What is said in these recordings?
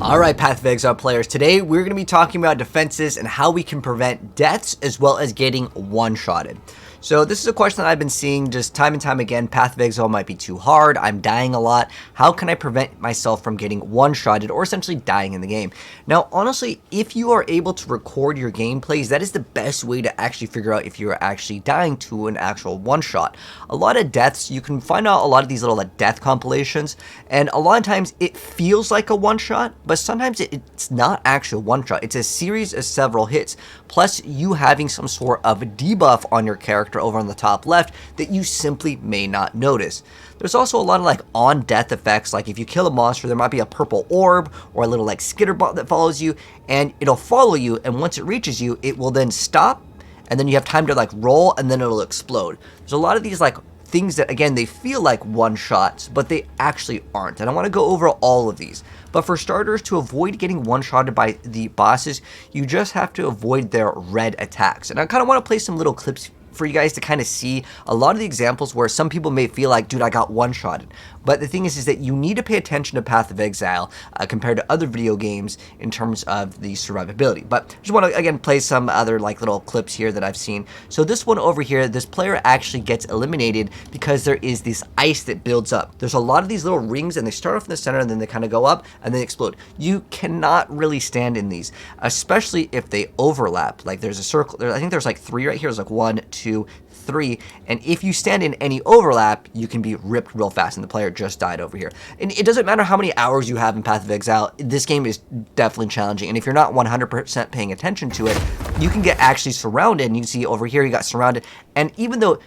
Alright, Path of Exile players, today we're going to be talking about defenses and how we can prevent deaths as well as getting one-shotted. So this is a question that I've been seeing just time and time again. Path of Exile might be too hard, I'm dying a lot. How can I prevent myself from getting one-shotted or essentially dying in the game? Now honestly, if you are able to record your gameplays, that is the best way to actually figure out if you're actually dying to an actual one-shot. A lot of deaths, you can find out a lot of these little death compilations, and a lot of times it feels like a one-shot, but sometimes it's not actually a one-shot. It's a series of several hits, plus you having some sort of debuff on your character over on the top left that you simply may not notice. There's also a lot of on death effects, like if you kill a monster, there might be a purple orb or a little skitter bot that follows you, and it'll follow you, and once it reaches you, it will then stop, and then you have time to roll, and then it'll explode. There's a lot of these things that, again, they feel like one-shots, but they actually aren't, and I want to go over all of these. But for starters, to avoid getting one-shotted by the bosses, you just have to avoid their red attacks. And I kind of want to play some little clips for you guys to kind of see a lot of the examples where some people may feel like, dude, I got one-shotted. But the thing is that you need to pay attention to Path of Exile compared to other video games in terms of the survivability. But I just want to, again, play some other little clips here that I've seen. So this one over here, this player actually gets eliminated because there is this ice that builds up. There's a lot of these little rings, and they start off in the center, and then they kind of go up, and then explode. You cannot really stand in these, especially if they overlap. There's a circle, I think there's 3 right here. There's 1, 2, 3, and if you stand in any overlap, you can be ripped real fast, and the player just died over here. And it doesn't matter how many hours you have in Path of Exile, this game is definitely challenging, and if you're not 100% paying attention to it, you can get actually surrounded, and you can see over here you got surrounded, and even though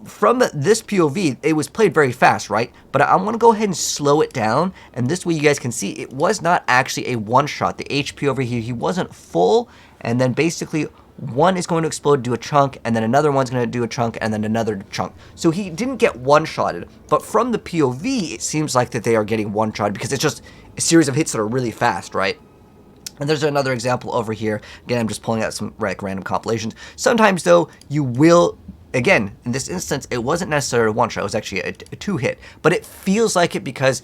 from this POV, it was played very fast, right? But I want to go ahead and slow it down, and this way you guys can see it was not actually a one-shot. The HP over here, he wasn't full, and then basically one is going to explode, do a chunk, and then another one's going to do a chunk, and then another chunk. So he didn't get one-shotted, but from the POV, it seems like that they are getting one-shotted because it's just a series of hits that are really fast, right? And there's another example over here. Again, I'm just pulling out some random compilations. Sometimes, though, you will, again, in this instance, it wasn't necessarily a one-shot. It was actually a 2-hit. But it feels like it because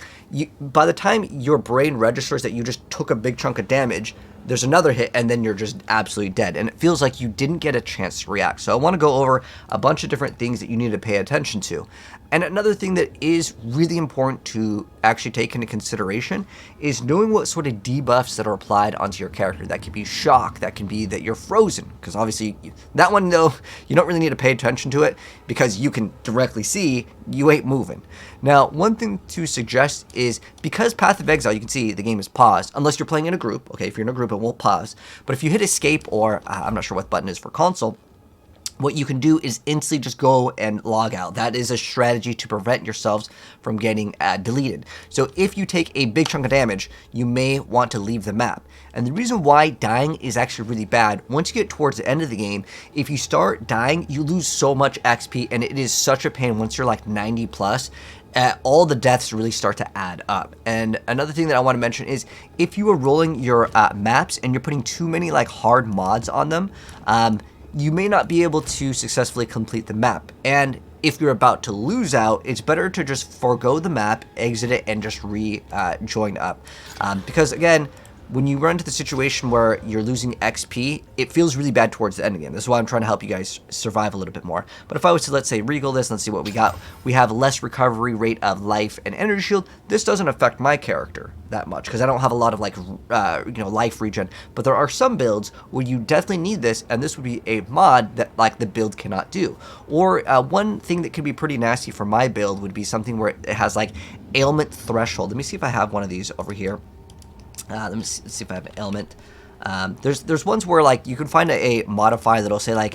by the time your brain registers that you just took a big chunk of damage, there's another hit, and then you're just absolutely dead. And it feels like you didn't get a chance to react. So I want to go over a bunch of different things that you need to pay attention to. And another thing that is really important to actually take into consideration is knowing what sort of debuffs that are applied onto your character. That can be shock, that can be that you're frozen, because obviously that one, though, you don't really need to pay attention to it because you can directly see you ain't moving. Now, one thing to suggest is because Path of Exile, you can see the game is paused, unless you're playing in a group. Okay, if you're in a group, it won't pause. But if you hit escape, or I'm not sure what button is for console, what you can do is instantly just go and log out. That is a strategy to prevent yourselves from getting deleted. So if you take a big chunk of damage, you may want to leave the map. And the reason why dying is actually really bad, once you get towards the end of the game, if you start dying, you lose so much XP, and it is such a pain once you're 90 plus. All the deaths really start to add up. And another thing that I want to mention is if you are rolling your maps and you're putting too many hard mods on them, you may not be able to successfully complete the map. And if you're about to lose out, it's better to just forego the map, exit it, and just join up. Because again, when you run into the situation where you're losing XP, it feels really bad towards the end of the game. This is why I'm trying to help you guys survive a little bit more. But if I was to, let's say, regal this, let's see what we got. We have less recovery rate of life and energy shield. This doesn't affect my character that much because I don't have a lot of life regen. But there are some builds where you definitely need this, and this would be a mod that the build cannot do. Or one thing that could be pretty nasty for my build would be something where it has ailment threshold. Let me see if I have one of these over here. Let me see if I have an ailment. There's ones where you can find a modifier that'll say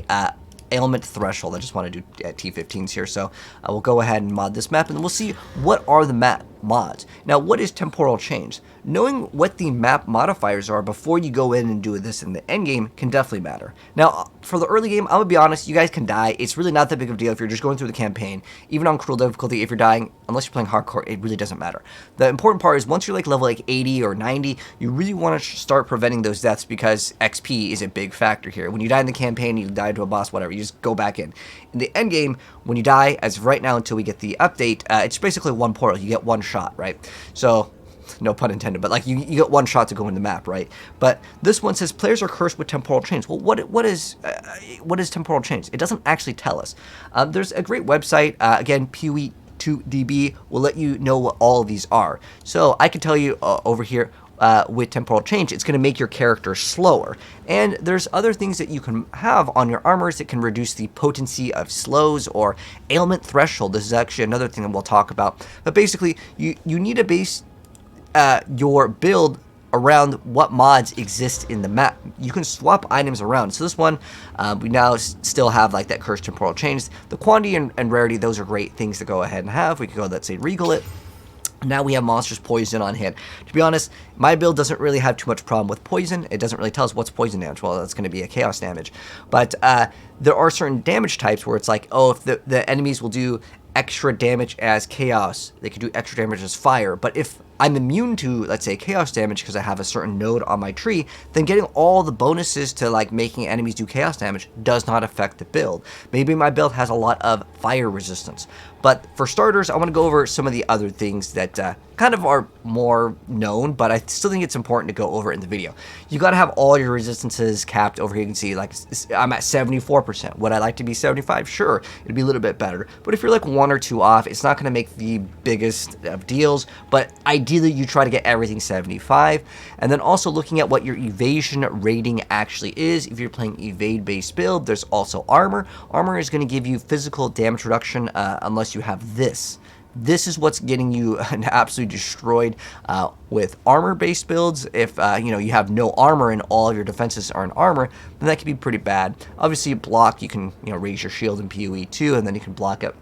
ailment threshold. I just want to do T15s here, so I will go ahead and mod this map, and we'll see what are the map mods. Now, what is temporal change? Knowing what the map modifiers are before you go in and do this in the end game can definitely matter. Now, for the early game, I'm gonna be honest, you guys can die. It's really not that big of a deal if you're just going through the campaign. Even on cruel difficulty, if you're dying, unless you're playing hardcore, it really doesn't matter. The important part is once you're level 80 or 90, you really want to start preventing those deaths because XP is a big factor here. When you die in the campaign, you die to a boss, whatever, you just go back in. In the end game, when you die, as of right now until we get the update, it's basically one portal. You get one shot, right? So no pun intended, but like you get one shot to go in the map, right? But this one says players are cursed with temporal chains. Well, what is temporal chains? It doesn't actually tell us. There's a great website, again, PoE2DB will let you know what all of these are. So I can tell you over here, with temporal change, it's going to make your character slower. And there's other things that you can have on your armors that can reduce the potency of slows or ailment threshold. This is actually another thing that we'll talk about. But basically, you need to base your build around what mods exist in the map. You can swap items around. So this one, we now still have like that cursed temporal change. The quantity and rarity, those are great things to go ahead and have. We could go, let's say, regal it. Now we have monstrous poison on hand. To be honest, my build doesn't really have too much problem with poison. It doesn't really tell us what's poison damage. Well, that's going to be a chaos damage. But there are certain damage types where it's like, oh, if the enemies will do extra damage as chaos, they could do extra damage as fire. But if I'm immune to, let's say, chaos damage because I have a certain node on my tree, then getting all the bonuses to like making enemies do chaos damage does not affect the build. Maybe my build has a lot of fire resistance. But for starters, I want to go over some of the other things that kind of are more known, but I still think it's important to go over in the video. You got to have all your resistances capped over here. You can see like I'm at 74%. Would I like to be 75? Sure, it'd be a little bit better. But if you're like 1 or 2 off, it's not going to make the biggest of deals. But ideally, you try to get everything 75. And then also looking at what your evasion rating actually is. If you're playing evade-based build, there's also armor. Armor is going to give you physical damage reduction unless you have this. This is what's getting you absolutely destroyed with armor-based builds. If you have no armor and all of your defenses are in armor, then that can be pretty bad. Obviously, block, you can raise your shield in PoE too, and then you can block it.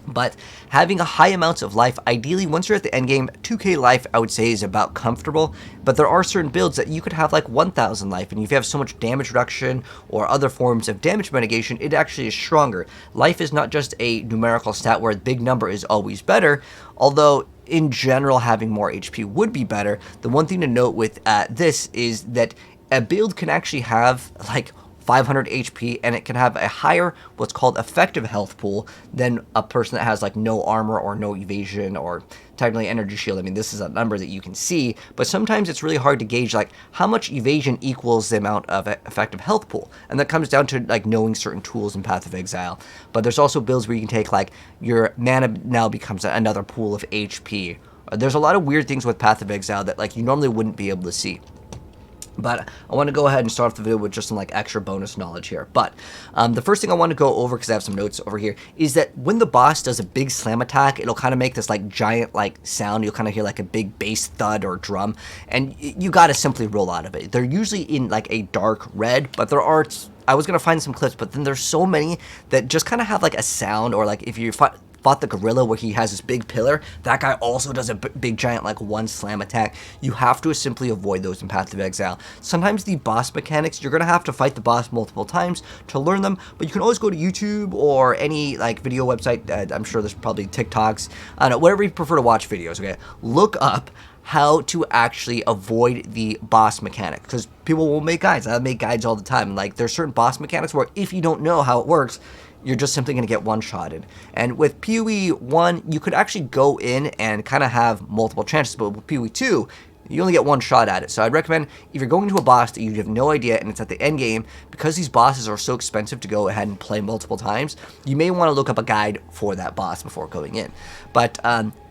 But having a high amounts of life, ideally, once you're at the end game, 2k life, I would say, is about comfortable. But there are certain builds that you could have like 1000 life, and if you have so much damage reduction or other forms of damage mitigation, it actually is stronger. Life is not just a numerical stat where a big number is always better, although in general, having more HP would be better. The one thing to note with this is that a build can actually have like 500 HP, and it can have a higher what's called effective health pool than a person that has like no armor or no evasion or technically energy shield. I mean, this is a number that you can see, but sometimes it's really hard to gauge like how much evasion equals the amount of effective health pool, and that comes down to like knowing certain tools in Path of Exile. But there's also builds where you can take like your mana now becomes another pool of HP. There's a lot of weird things with Path of Exile that like you normally wouldn't be able to see. But I want to go ahead and start off the video with just some like extra bonus knowledge here. But the first thing I want to go over, because I have some notes over here, is that when the boss does a big slam attack, it'll kind of make this like giant like sound. You'll kind of hear like a big bass thud or drum, and you got to simply roll out of it. They're usually in like a dark red, but there are, I was going to find some clips, but then there's so many that just kind of have like a sound, or like if you fought the gorilla where he has this big pillar, that guy also does a big giant like one slam attack. You have to simply avoid those in Path of Exile. Sometimes the boss mechanics, you're gonna have to fight the boss multiple times to learn them, but you can always go to YouTube or any like video website. I'm sure there's probably TikToks, I don't know, whatever you prefer to watch videos, okay? Look up how to actually avoid the boss mechanic, because people will make guides. I make guides all the time. Like there's certain boss mechanics where if you don't know how it works, you're just simply going to get one-shotted. And with PoE 1, you could actually go in and kind of have multiple chances, but with PoE 2, you only get one shot at it. So I'd recommend, if you're going to a boss that you have no idea and it's at the end game, because these bosses are so expensive to go ahead and play multiple times, you may want to look up a guide for that boss before going in. But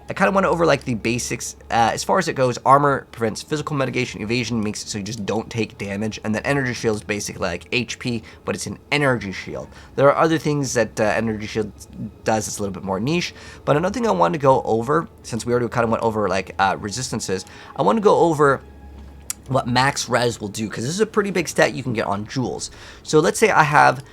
I kind of went over like the basics. As far as it goes, armor prevents physical mitigation, evasion makes it so you just don't take damage, and then energy shield is basically like HP, but it's an energy shield. There are other things that energy shield does that's a little bit more niche, but another thing I wanted to go over, since we already kind of went over like resistances, I want to go over what max res will do, because this is a pretty big stat you can get on jewels. So let's say I have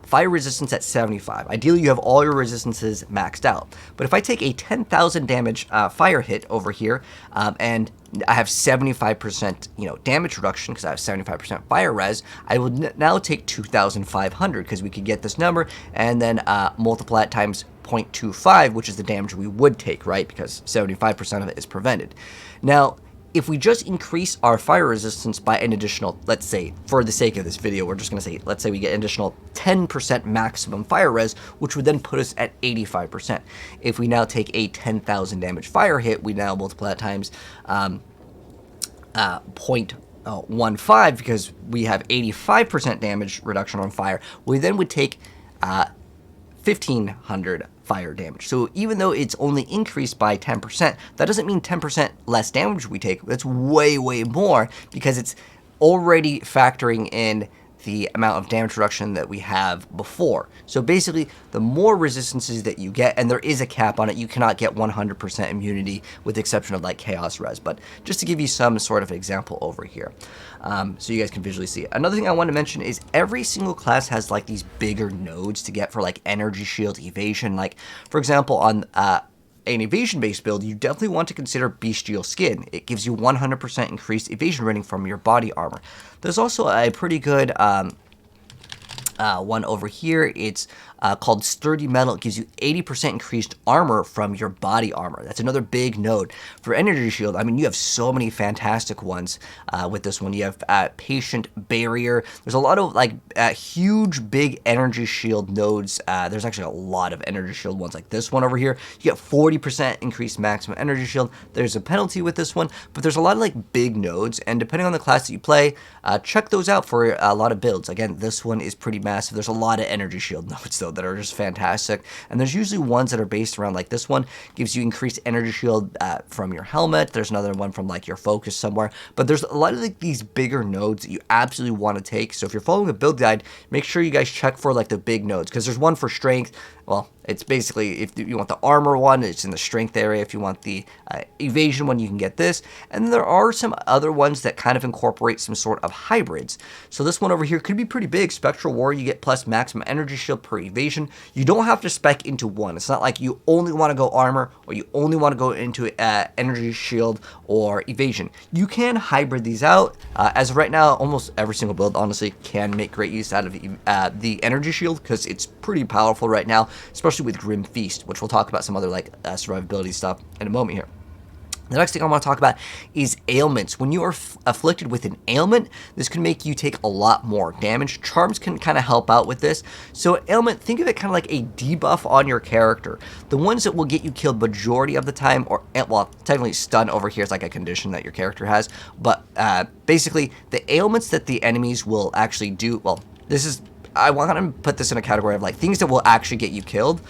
fire resistance at 75. Ideally, you have all your resistances maxed out. But if I take a 10,000 damage fire hit over here, and I have 75% damage reduction because I have 75% fire res, I will now take 2,500, because we could get this number and then multiply it times 0.25, which is the damage we would take, right? Because 75% of it is prevented. Now, if we just increase our fire resistance by an additional, let's say, for the sake of this video, we're just going to say, let's say we get an additional 10% maximum fire res, which would then put us at 85%. If we now take a 10,000 damage fire hit, we now multiply that times 0.15, because we have 85% damage reduction on fire. We then would take 1,500 fire damage. So even though it's only increased by 10%, that doesn't mean 10% less damage we take. That's way, way more, because it's already factoring in the amount of damage reduction that we have before. So basically, the more resistances that you get, and there is a cap on it, you cannot get 100% immunity with the exception of like Chaos Res, but just to give you some sort of example over here, so you guys can visually see it. Another thing I want to mention is every single class has like these bigger nodes to get for like energy shield, evasion. Like for example, on an evasion-based build, you definitely want to consider Bestial Skin. It gives you 100% increased evasion rating from your body armor. There's also a pretty good one over here. It's called Sturdy Metal. It gives you 80% increased armor from your body armor. That's another big node. For Energy Shield, I mean, you have so many fantastic ones with this one. You have Patient Barrier. There's a lot of like huge, big Energy Shield nodes. There's actually a lot of Energy Shield ones like this one over here. You get 40% increased maximum Energy Shield. There's a penalty with this one, but there's a lot of like big nodes, and depending on the class that you play, check those out for a lot of builds. Again, this one is pretty massive. There's a lot of Energy Shield nodes though that are just fantastic, and there's usually ones that are based around like this one gives you increased energy shield from your helmet. There's another one from like your focus somewhere, but there's a lot of like these bigger nodes that you absolutely want to take. So if you're following a build guide, make sure you guys check for like the big nodes, because there's one for strength. Well, it's basically, if you want the armor one, it's in the strength area. If you want the evasion one, you can get this. And then there are some other ones that kind of incorporate some sort of hybrids. So this one over here could be pretty big. Spectral War, you get plus maximum energy shield per evasion. You don't have to spec into one. It's not like you only want to go armor, or you only want to go into energy shield or evasion. You can hybrid these out. As of right now, almost every single build, honestly, can make great use out of the energy shield, because it's pretty powerful right now, especially with Grim Feast, which we'll talk about some other like survivability stuff in a moment here. The next thing I want to talk about is ailments. When you are afflicted with an ailment, this can make you take a lot more damage. Charms can kind of help out with this. So ailment, think of it kind of like a debuff on your character. The ones that will get you killed majority of the time, or, well, technically stun over here is like a condition that your character has, but basically the ailments that the enemies will actually do, well, this is, I want to put this in a category of like things that will actually get you killed.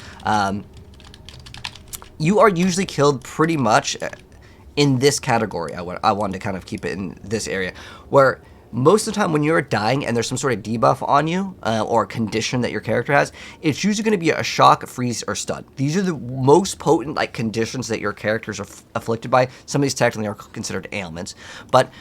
You are usually killed pretty much in this category. I wanted to kind of keep it in this area, where most of the time when you're dying and there's some sort of debuff on you or a condition that your character has, it's usually going to be a shock, freeze, or stun. These are the most potent like conditions that your characters are afflicted by. Some of these technically are considered ailments, but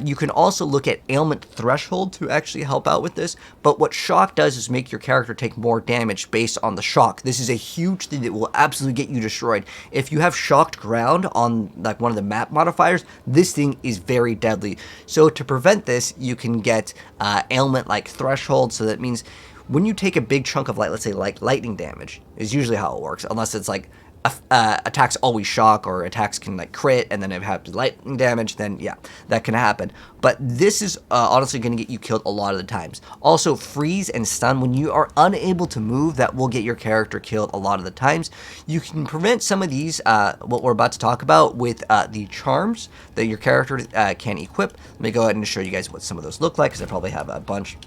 you can also look at ailment threshold to actually help out with this. But what shock does is make your character take more damage based on the shock. This is a huge thing that will absolutely get you destroyed. If you have shocked ground on like one of the map modifiers, this thing is very deadly. So to prevent this, you can get ailment like threshold. So that means when you take a big chunk of let's say like lightning damage is usually how it works, unless it's like attacks always shock, or attacks can like crit and then have lightning damage, then yeah, that can happen. But this is honestly going to get you killed a lot of the times. Also, freeze and stun, when you are unable to move, that will get your character killed a lot of the times. You can prevent some of these, what we're about to talk about, with the charms that your character can equip. Let me go ahead and show you guys what some of those look like, because I probably have a bunch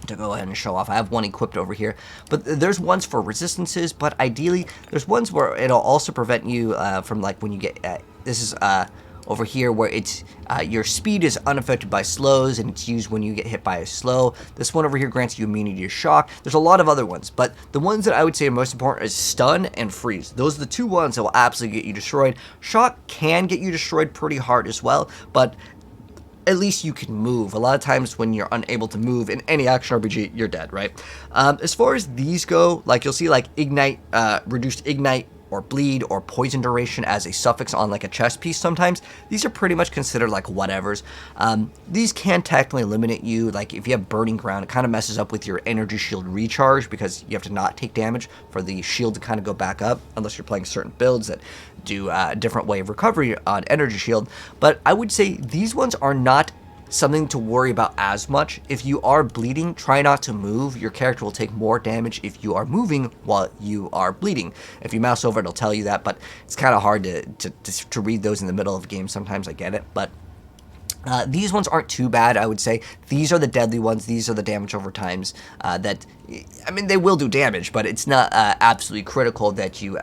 to go ahead and show off. I have one equipped over here, but there's ones for resistances, but ideally there's ones where it'll also prevent you from like when you get this is over here where it's your speed is unaffected by slows, and it's used when you get hit by a slow. This one over here grants you immunity to shock. There's a lot of other ones, but the ones that I would say are most important is stun and freeze. Those are the two ones that will absolutely get you destroyed. Shock can get you destroyed pretty hard as well, but at least you can move. A lot of times when you're unable to move in any action RPG, you're dead, right? As far as these go, like you'll see like ignite, reduced ignite, or bleed or poison duration as a suffix on like a chest piece sometimes, these are pretty much considered like whatevers. These can technically eliminate you. Like if you have burning ground, it kind of messes up with your energy shield recharge because you have to not take damage for the shield to kind of go back up, unless you're playing certain builds that do a different way of recovery on energy shield. But I would say these ones are not something to worry about as much. If you are bleeding, try not to move. Your character will take more damage if you are moving while you are bleeding. If you mouse over, it'll tell you that, but it's kind of hard to read those in the middle of a game. Sometimes I get it, but these ones aren't too bad, I would say. These are the deadly ones. These are the damage over times that, I mean, they will do damage, but it's not absolutely critical that you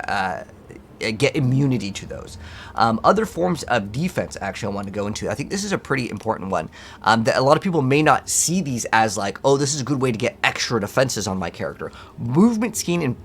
get immunity to those. Other forms of defense, actually, I want to go into. I think this is a pretty important one. That a lot of people may not see these as like, oh, this is a good way to get extra defenses on my character. Movement speed in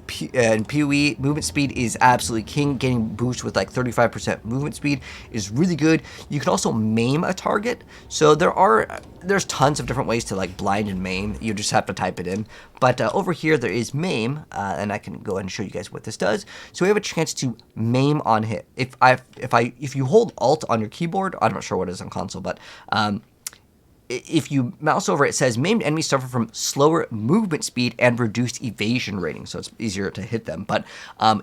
PoE, movement speed is absolutely king. Getting boost with like 35% movement speed is really good. You can also maim a target. So there's tons of different ways to like blind and maim. You just have to type it in. But over here there is maim, and I can go ahead and show you guys what this does. So we have a chance to maim on hit. If you hold Alt on your keyboard, I'm not sure what it is on console, but if you mouse over, it says maimed enemies suffer from slower movement speed and reduced evasion rating, so it's easier to hit them. But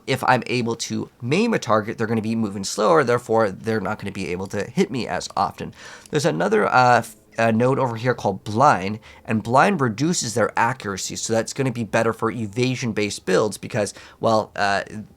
if I'm able to maim a target, they're going to be moving slower, therefore they're not going to be able to hit me as often. There's another node over here called blind, and blind reduces their accuracy, so that's going to be better for evasion based builds because, well,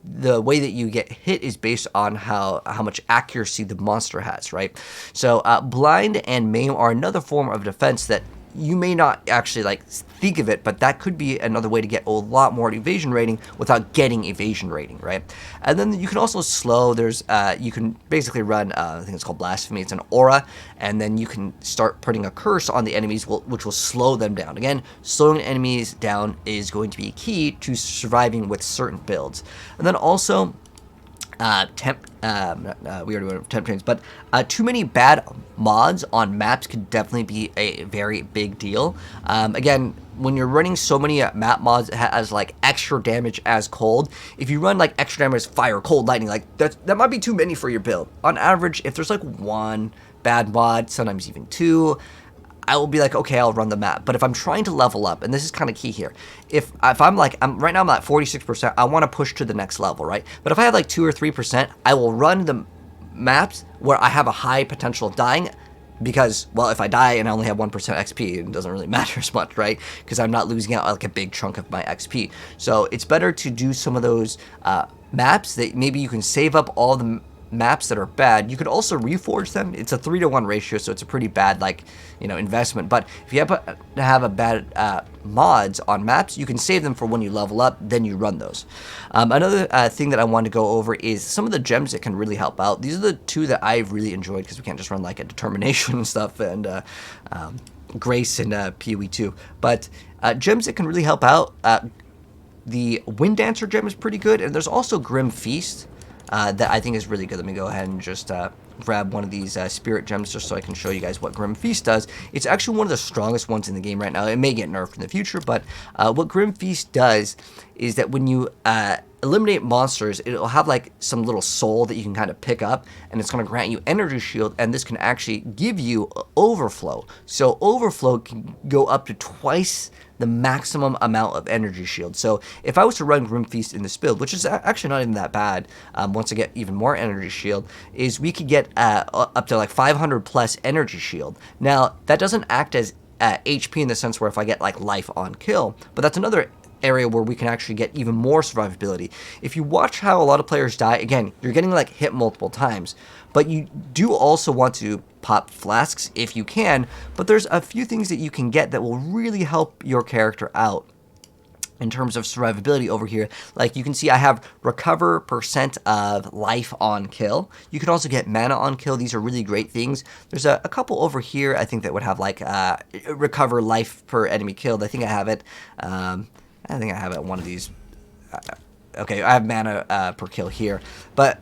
the way that you get hit is based on how much accuracy the monster has, right? So blind and maim are another form of defense that you may not actually like think of it, but that could be another way to get a lot more evasion rating without getting evasion rating, right? And then you can also slow. There's you can basically run I think it's called blasphemy. It's an aura, and then you can start putting a curse on the enemies, which will slow them down. Again, slowing enemies down is going to be key to surviving with certain builds. And then also we already went over temp trains, but too many bad mods on maps could definitely be a very big deal. Again, when you're running so many map mods that has like extra damage as cold, if you run like extra damage as fire, cold, lightning, like that might be too many for your build. On average, if there's like one bad mod, sometimes even two, I will be like, okay, I'll run the map. But if I'm trying to level up, and this is kind of key here, if I'm like, right now I'm at 46%, I want to push to the next level, right? But if I have like 2 or 3%, I will run the maps where I have a high potential of dying, because, well, if I die and I only have 1% XP, it doesn't really matter as much, right? Because I'm not losing out like a big chunk of my XP. So it's better to do some of those maps that maybe you can save up all the maps that are bad. You could also reforge them. It's a 3-to-1 ratio, so it's a pretty bad, like, you know, investment. But if you have a bad mods on maps, you can save them for when you level up, then you run those. Another thing that I wanted to go over is some of the gems that can really help out. These are the two that I've really enjoyed, because we can't just run like a determination and stuff, and grace and PoE 2. But gems that can really help out, the Wind Dancer gem is pretty good, and there's also Grim Feast that I think is really good. Let me go ahead and just grab one of these spirit gems just so I can show you guys what Grim Feast does. It's actually one of the strongest ones in the game right now. It may get nerfed in the future, but what Grim Feast does is that when you eliminate monsters, it'll have like some little soul that you can kind of pick up, and it's going to grant you energy shield, and this can actually give you overflow. So overflow can go up to twice the maximum amount of energy shield. So if I was to run Grim Feast in this build, which is actually not even that bad, once I get even more energy shield, is we could get up to like 500 plus energy shield. Now, that doesn't act as HP in the sense where if I get like life on kill, but that's another area where we can actually get even more survivability. If you watch how a lot of players die, again, you're getting like hit multiple times, but you do also want to pop flasks if you can, but there's a few things that you can get that will really help your character out in terms of survivability over here. Like you can see I have recover % of life on kill. You can also get mana on kill. These are really great things. There's a couple over here I think that would have like recover life per enemy killed. I think I have it. I think I have it one of these. Okay, I have mana per kill here. But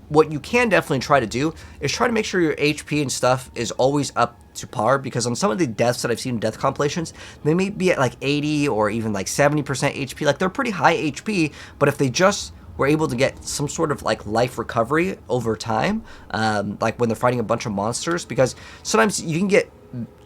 what you can definitely try to do is try to make sure your HP and stuff is always up to par, because on some of the deaths that I've seen in death compilations, they may be at like 80 or even like 70% HP. Like they're pretty high HP, but if they just we're able to get some sort of like life recovery over time, like when they're fighting a bunch of monsters, because sometimes you can get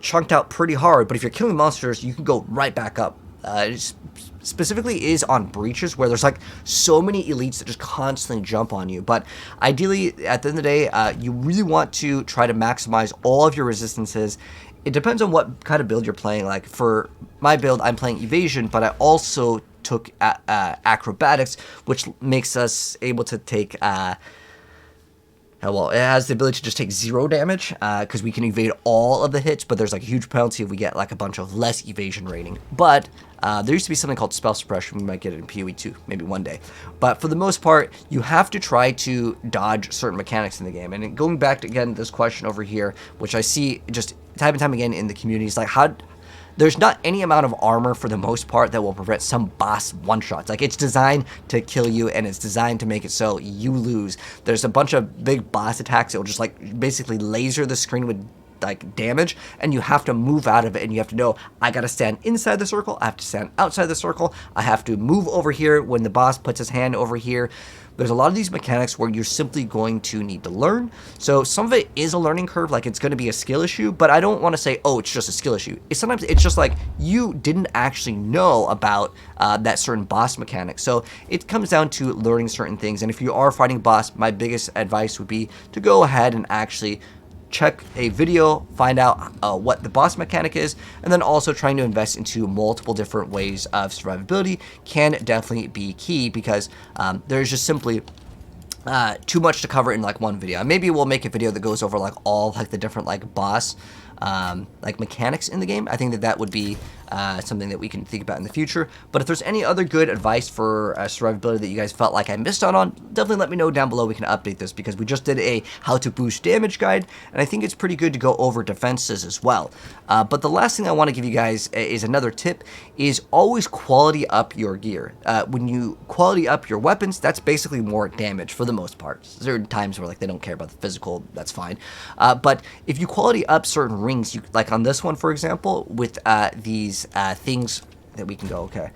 chunked out pretty hard, but if you're killing monsters, you can go right back up. It specifically is on breaches where there's like so many elites that just constantly jump on you. But ideally, at the end of the day, you really want to try to maximize all of your resistances. It depends on what kind of build you're playing. Like for my build, I'm playing evasion, but I also took acrobatics, which makes us able to take well, it has the ability to just take 0 damage, because we can evade all of the hits, but there's like a huge penalty if we get like a bunch of less evasion rating. But there used to be something called spell suppression. We might get it in PoE 2, maybe one day. But for the most part, you have to try to dodge certain mechanics in the game. And going back to, again, this question over here, which I see just time and time again in the community, is like, there's not any amount of armor for the most part that will prevent some boss one-shots. Like, it's designed to kill you, and it's designed to make it so you lose. There's a bunch of big boss attacks that will just, like, basically laser the screen with, like, damage, and you have to move out of it, and you have to know, I gotta stand inside the circle, I have to stand outside the circle, I have to move over here when the boss puts his hand over here. There's a lot of these mechanics where you're simply going to need to learn. So some of it is a learning curve, like it's going to be a skill issue, but I don't want to say, oh, it's just a skill issue. Sometimes it's just like you didn't actually know about that certain boss mechanic. So it comes down to learning certain things. And if you are fighting a boss, my biggest advice would be to go ahead and actually check a video, find out what the boss mechanic is, and then also trying to invest into multiple different ways of survivability can definitely be key, because there's just simply too much to cover in like one video. Maybe we'll make a video that goes over like all like the different like boss like mechanics in the game. I think that that would be something that we can think about in the future. But if there's any other good advice for survivability that you guys felt like I missed out on, definitely let me know down below. We can update this, because we just did a how to boost damage guide, and I think it's pretty good to go over defenses as well. But the last thing I want to give you guys is another tip, is always quality up your gear. When you quality up your weapons, that's basically more damage for the most part. There are times where like they don't care about the physical, that's fine. But if you quality up certain rings, you, like on this one for example, with these things that we can go, okay,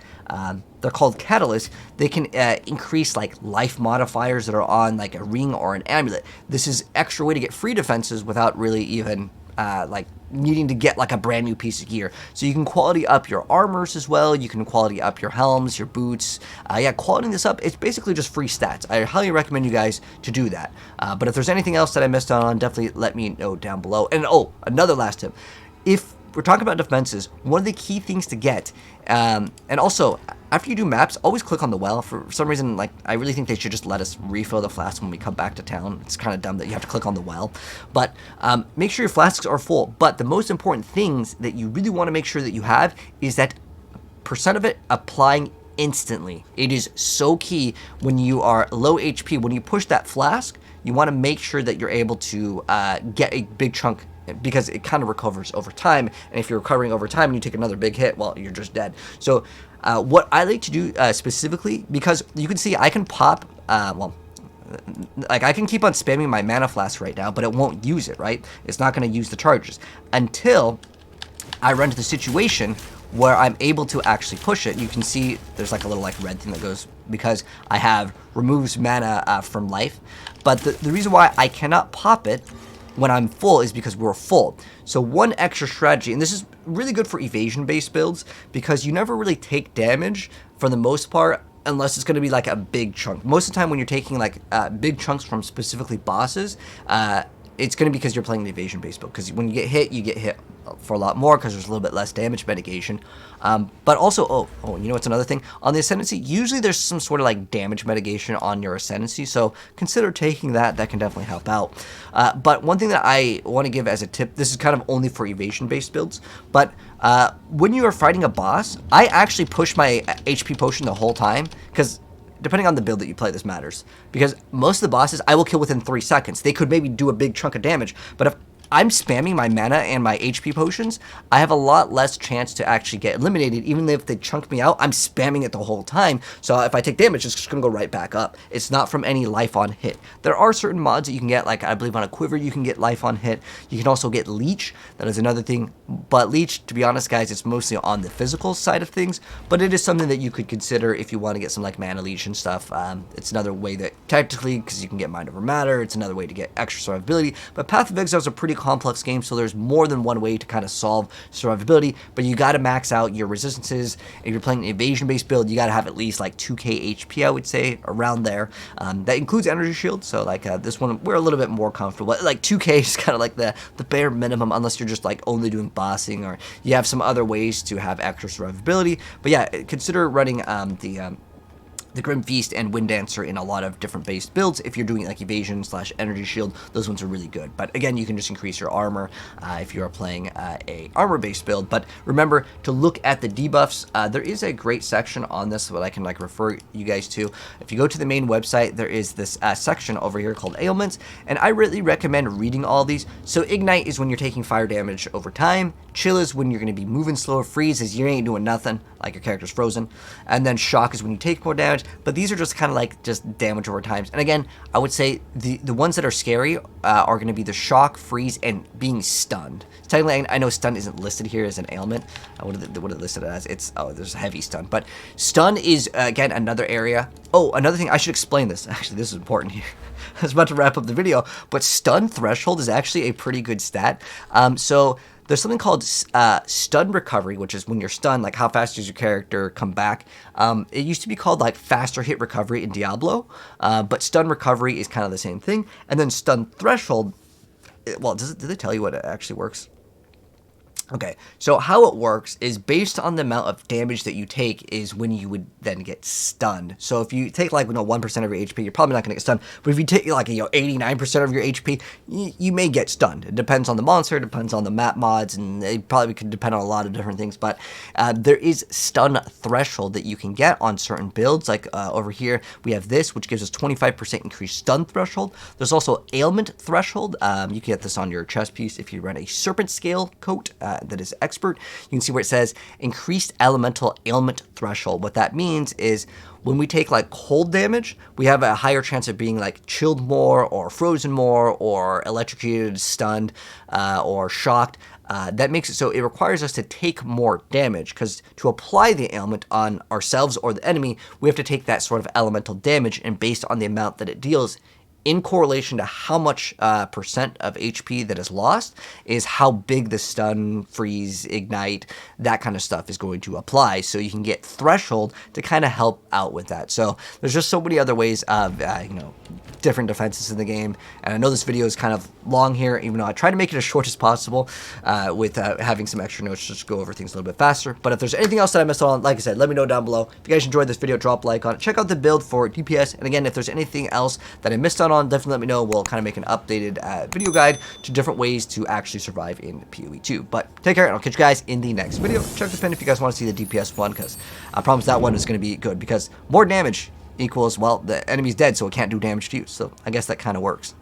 they're called catalysts. They can increase like life modifiers that are on like a ring or an amulet. This is extra way to get free defenses without really even like needing to get like a brand new piece of gear. So you can quality up your armors as well. You can quality up your helms, your boots. Yeah, qualitying this up, it's basically just free stats. I highly recommend you guys to do that. But if there's anything else that I missed out on, definitely let me know down below. And oh, another last tip. If we're talking about defenses, one of the key things to get, and also after you do maps, always click on the well. For some reason, like, I really think they should just let us refill the flasks when we come back to town. It's kind of dumb that you have to click on the well, but make sure your flasks are full. But the most important things that you really want to make sure that you have is that percent of it applying instantly. It is so key when you are low HP. When you push that flask, you want to make sure that you're able to get a big chunk, because it kind of recovers over time. And if you're recovering over time and you take another big hit, well, you're just dead. So what I like to do specifically, because you can see I can pop, well, like I can keep on spamming my mana flask right now, but it won't use it, right? It's not going to use the charges until I run to the situation where I'm able to actually push it. You can see there's like a little like red thing that goes, because I have removes mana from life. But the reason why I cannot pop it when I'm full is because we're full. So one extra strategy, and this is really good for evasion-based builds, because you never really take damage for the most part unless it's going to be like a big chunk. Most of the time when you're taking like big chunks from specifically bosses, it's going to be because you're playing the evasion-based build, because when you get hit for a lot more, because there's a little bit less damage mitigation. But also, oh, you know what's another thing? On the Ascendancy, usually there's some sort of like damage mitigation on your Ascendancy, so consider taking that. That can definitely help out. But one thing that I want to give as a tip, this is kind of only for evasion-based builds, but when you are fighting a boss, I actually push my HP potion the whole time, because depending on the build that you play, this matters. Because most of the bosses I will kill within 3 seconds. They could maybe do a big chunk of damage, but if I'm spamming my mana and my HP potions, I have a lot less chance to actually get eliminated. Even if they chunk me out, I'm spamming it the whole time. So if I take damage, it's just going to go right back up. It's not from any life on hit. There are certain mods that you can get, like I believe on a quiver you can get life on hit. You can also get leech. That is another thing. But leech, to be honest, guys, it's mostly on the physical side of things. But it is something that you could consider if you want to get some like mana leech and stuff. It's another way that technically, because you can get mind over matter, it's another way to get extra survivability. But Path of Exile is a pretty complex game, so there's more than one way to kind of solve survivability. But you got to max out your resistances. If you're playing an evasion-based build, you got to have at least like 2k HP, I would say, around there. That includes energy shield. So like this one, we're a little bit more comfortable. Like 2k is kind of like the bare minimum, unless you're just like only doing bossing or you have some other ways to have extra survivability. But yeah, consider running the Grim Feast and Wind Dancer in a lot of different based builds. If you're doing like evasion / energy shield, those ones are really good. But again, you can just increase your armor if you are playing a armor based build. But remember to look at the debuffs. There is a great section on this that I can like refer you guys to. If you go to the main website, there is this section over here called ailments, and I really recommend reading all these. So ignite is when you're taking fire damage over time. Chill is when you're going to be moving slower. Freeze is you ain't doing nothing, like your character's frozen. And then shock is when you take more damage. But these are just kind of like just damage over time. And again, I would say the ones that are scary are going to be the shock, freeze, and being stunned. Technically, I know stun isn't listed here as an ailment. What is it listed as? It's, oh, there's a heavy stun. But stun is, again, another area. Oh, another thing, I should explain this. Actually, this is important here. I was about to wrap up the video. But stun threshold is actually a pretty good stat. So there's something called stun recovery, which is when you're stunned, like how fast does your character come back. It used to be called like faster hit recovery in Diablo, but stun recovery is kind of the same thing. And then stun threshold, well, do they tell you what it actually works? Okay, so how it works is based on the amount of damage that you take is when you would then get stunned. So if you take like 1% of your HP, you're probably not going to get stunned. But if you take like 89% of your HP, you may get stunned. It depends on the monster, it depends on the map mods, and it probably could depend on a lot of different things. But there is stun threshold that you can get on certain builds. Like over here, we have this, which gives us 25% increased stun threshold. There's also ailment threshold. You can get this on your chest piece if you run a serpent scale coat. That is expert. You can see where it says increased elemental ailment threshold. What that means is when we take like cold damage, we have a higher chance of being like chilled more or frozen more or electrocuted, stunned, or shocked. That makes it so it requires us to take more damage, because to apply the ailment on ourselves or the enemy, we have to take that sort of elemental damage, and based on the amount that it deals, in correlation to how much percent of HP that is lost is how big the stun, freeze, ignite, that kind of stuff is going to apply. So you can get threshold to kind of help out with that. So there's just so many other ways of, different defenses in the game. And I know this video is kind of long here, even though I try to make it as short as possible with having some extra notes just to go over things a little bit faster. But if there's anything else that I missed on, like I said, let me know down below. If you guys enjoyed this video, drop a like on it. Check out the build for DPS. And again, if there's anything else that I missed on, definitely let me know. We'll kind of make an updated video guide to different ways to actually survive in PoE 2. But take care, and I'll catch you guys in the next video. Check the pin if you guys want to see the DPS one, because I promise that one is going to be good, because more damage equals, well, the enemy's dead, so it can't do damage to you. So I guess that kind of works.